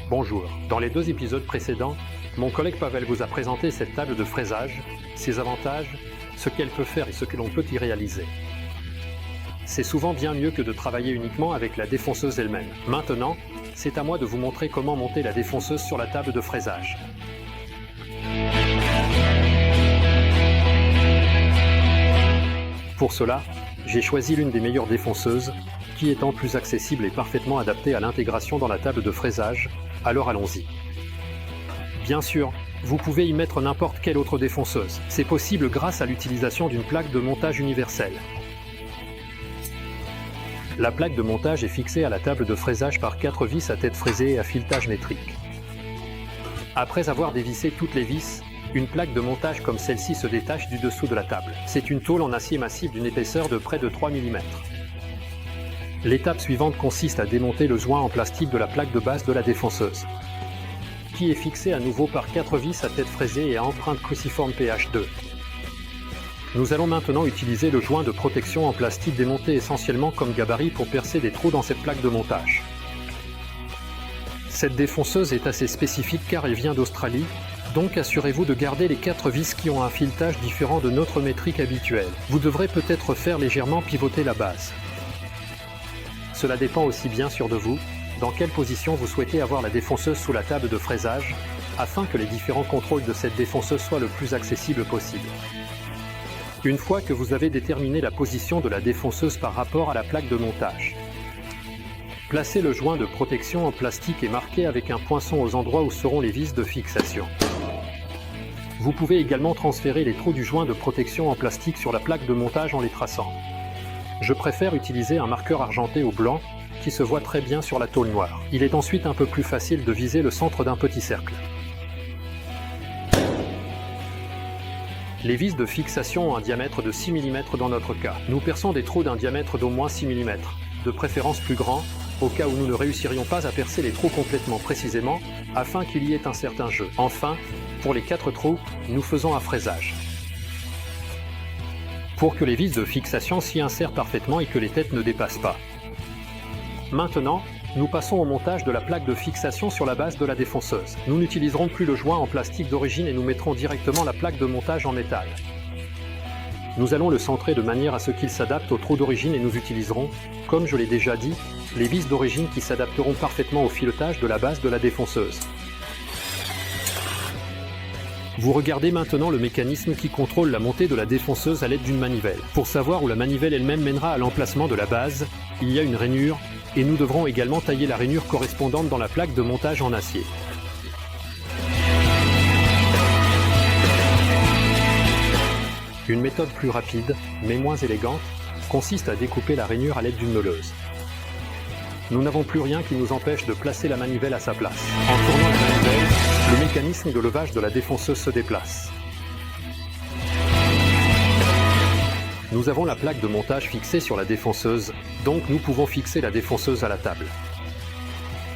Bonjour, dans les 2 épisodes précédents, mon collègue Pavel vous a présenté cette table de fraisage, ses avantages, ce qu'elle peut faire et ce que l'on peut y réaliser. C'est souvent bien mieux que de travailler uniquement avec la défonceuse elle-même. Maintenant, c'est à moi de vous montrer comment monter la défonceuse sur la table de fraisage. Pour cela, j'ai choisi l'une des meilleures défonceuses, qui étant plus accessible et parfaitement adaptée à l'intégration dans la table de fraisage, alors allons-y. Bien sûr, vous pouvez y mettre n'importe quelle autre défonceuse. C'est possible grâce à l'utilisation d'une plaque de montage universelle. La plaque de montage est fixée à la table de fraisage par 4 vis à tête fraisée et à filetage métrique. Après avoir dévissé toutes les vis, une plaque de montage comme celle-ci se détache du dessous de la table. C'est une tôle en acier massif d'une épaisseur de près de 3 mm. L'étape suivante consiste à démonter le joint en plastique de la plaque de base de la défonceuse, qui est fixée à nouveau par 4 vis à tête fraisée et à empreinte cruciforme PH2. Nous allons maintenant utiliser le joint de protection en plastique démonté essentiellement comme gabarit pour percer des trous dans cette plaque de montage. Cette défonceuse est assez spécifique car elle vient d'Australie, donc assurez-vous de garder les 4 vis qui ont un filetage différent de notre métrique habituelle. Vous devrez peut-être faire légèrement pivoter la base. Cela dépend aussi bien sûr de vous, dans quelle position vous souhaitez avoir la défonceuse sous la table de fraisage, afin que les différents contrôles de cette défonceuse soient le plus accessibles possible. Une fois que vous avez déterminé la position de la défonceuse par rapport à la plaque de montage, placez le joint de protection en plastique et marquez avec un poinçon aux endroits où seront les vis de fixation. Vous pouvez également transférer les trous du joint de protection en plastique sur la plaque de montage en les traçant. Je préfère utiliser un marqueur argenté au blanc qui se voit très bien sur la tôle noire. Il est ensuite un peu plus facile de viser le centre d'un petit cercle. Les vis de fixation ont un diamètre de 6 mm dans notre cas. Nous perçons des trous d'un diamètre d'au moins 6 mm, de préférence plus grand, au cas où nous ne réussirions pas à percer les trous complètement précisément, afin qu'il y ait un certain jeu. Enfin, pour les 4 trous, nous faisons un fraisage. Pour que les vis de fixation s'y insèrent parfaitement et que les têtes ne dépassent pas. Maintenant, nous passons au montage de la plaque de fixation sur la base de la défonceuse. Nous n'utiliserons plus le joint en plastique d'origine et nous mettrons directement la plaque de montage en métal. Nous allons le centrer de manière à ce qu'il s'adapte au trou d'origine et nous utiliserons, comme je l'ai déjà dit, les vis d'origine qui s'adapteront parfaitement au filetage de la base de la défonceuse. Vous regardez maintenant le mécanisme qui contrôle la montée de la défonceuse à l'aide d'une manivelle. Pour savoir où la manivelle elle-même mènera à l'emplacement de la base, il y a une rainure, et nous devrons également tailler la rainure correspondante dans la plaque de montage en acier. Une méthode plus rapide, mais moins élégante, consiste à découper la rainure à l'aide d'une meuleuse. Nous n'avons plus rien qui nous empêche de placer la manivelle à sa place. En tournant la manivelle, le mécanisme de levage de la défonceuse se déplace. Nous avons la plaque de montage fixée sur la défonceuse, donc nous pouvons fixer la défonceuse à la table.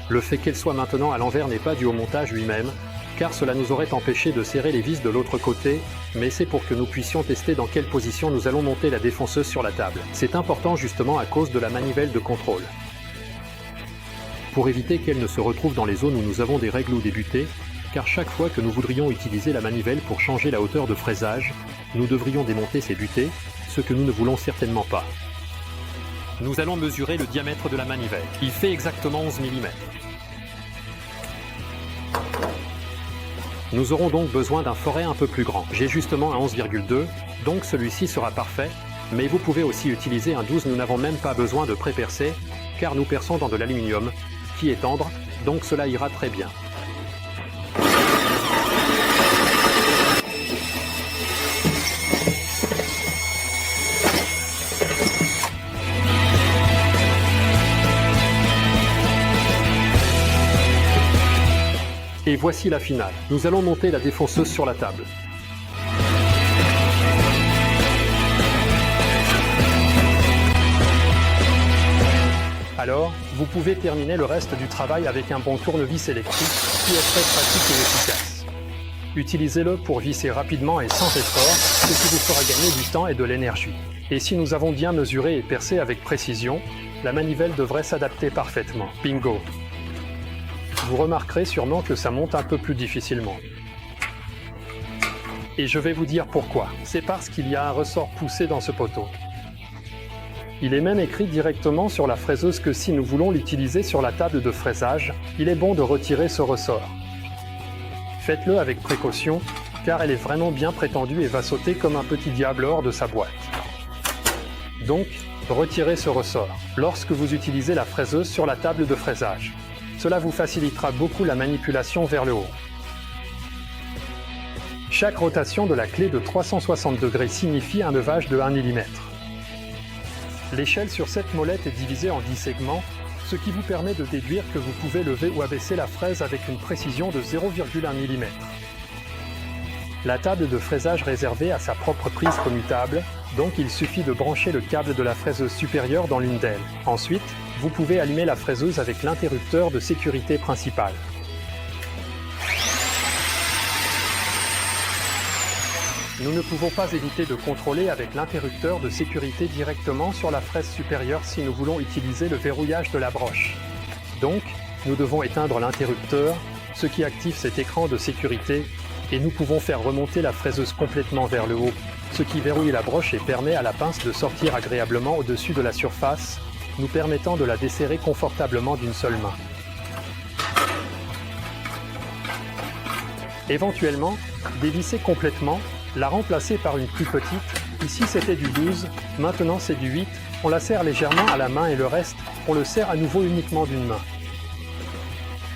Le fait qu'elle soit maintenant à l'envers n'est pas dû au montage lui-même, car cela nous aurait empêché de serrer les vis de l'autre côté, mais c'est pour que nous puissions tester dans quelle position nous allons monter la défonceuse sur la table. C'est important justement à cause de la manivelle de contrôle. Pour éviter qu'elle ne se retrouve dans les zones où nous avons des règles ou des butées, car chaque fois que nous voudrions utiliser la manivelle pour changer la hauteur de fraisage, nous devrions démonter ces butées, ce que nous ne voulons certainement pas. Nous allons mesurer le diamètre de la manivelle. Il fait exactement 11 mm. Nous aurons donc besoin d'un foret un peu plus grand. J'ai justement un 11,2, donc celui-ci sera parfait, mais vous pouvez aussi utiliser un 12, nous n'avons même pas besoin de pré-percer, car nous perçons dans de l'aluminium, qui est tendre, donc cela ira très bien. Et voici la finale. Nous allons monter la défonceuse sur la table. Alors, vous pouvez terminer le reste du travail avec un bon tournevis électrique qui est très pratique et efficace. Utilisez-le pour visser rapidement et sans effort, ce qui vous fera gagner du temps et de l'énergie. Et si nous avons bien mesuré et percé avec précision, la manivelle devrait s'adapter parfaitement. Bingo! vous remarquerez sûrement que ça monte un peu plus difficilement. Et je vais vous dire pourquoi. C'est parce qu'il y a un ressort poussé dans ce poteau. Il est même écrit directement sur la fraiseuse que si nous voulons l'utiliser sur la table de fraisage, il est bon de retirer ce ressort. Faites-le avec précaution, car elle est vraiment bien prétendue et va sauter comme un petit diable hors de sa boîte. Donc, retirez ce ressort lorsque vous utilisez la fraiseuse sur la table de fraisage. Cela vous facilitera beaucoup la manipulation vers le haut. Chaque rotation de la clé de 360 degrés signifie un levage de 1 mm. L'échelle sur cette molette est divisée en 10 segments, ce qui vous permet de déduire que vous pouvez lever ou abaisser la fraise avec une précision de 0,1 mm. La table de fraisage réservée a sa propre prise commutable, donc il suffit de brancher le câble de la fraiseuse supérieure dans l'une d'elles. Ensuite, vous pouvez allumer la fraiseuse avec l'interrupteur de sécurité principal. Nous ne pouvons pas éviter de contrôler avec l'interrupteur de sécurité directement sur la fraise supérieure si nous voulons utiliser le verrouillage de la broche. Donc, nous devons éteindre l'interrupteur, ce qui active cet écran de sécurité, et nous pouvons faire remonter la fraiseuse complètement vers le haut, ce qui verrouille la broche et permet à la pince de sortir agréablement au-dessus de la surface, nous permettant de la desserrer confortablement d'une seule main. Éventuellement, dévisser complètement, la remplacer par une plus petite, ici c'était du 12, maintenant c'est du 8, on la serre légèrement à la main et le reste, on le serre à nouveau uniquement d'une main.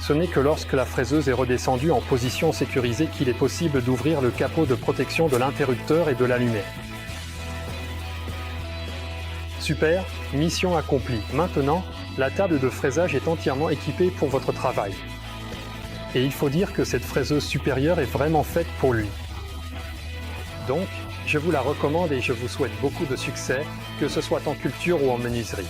Ce n'est que lorsque la fraiseuse est redescendue en position sécurisée qu'il est possible d'ouvrir le capot de protection de l'interrupteur et de l'allumer. Super, mission accomplie. Maintenant, la table de fraisage est entièrement équipée pour votre travail. Et il faut dire que cette fraiseuse supérieure est vraiment faite pour lui. Donc, je vous la recommande et je vous souhaite beaucoup de succès, que ce soit en culture ou en menuiserie.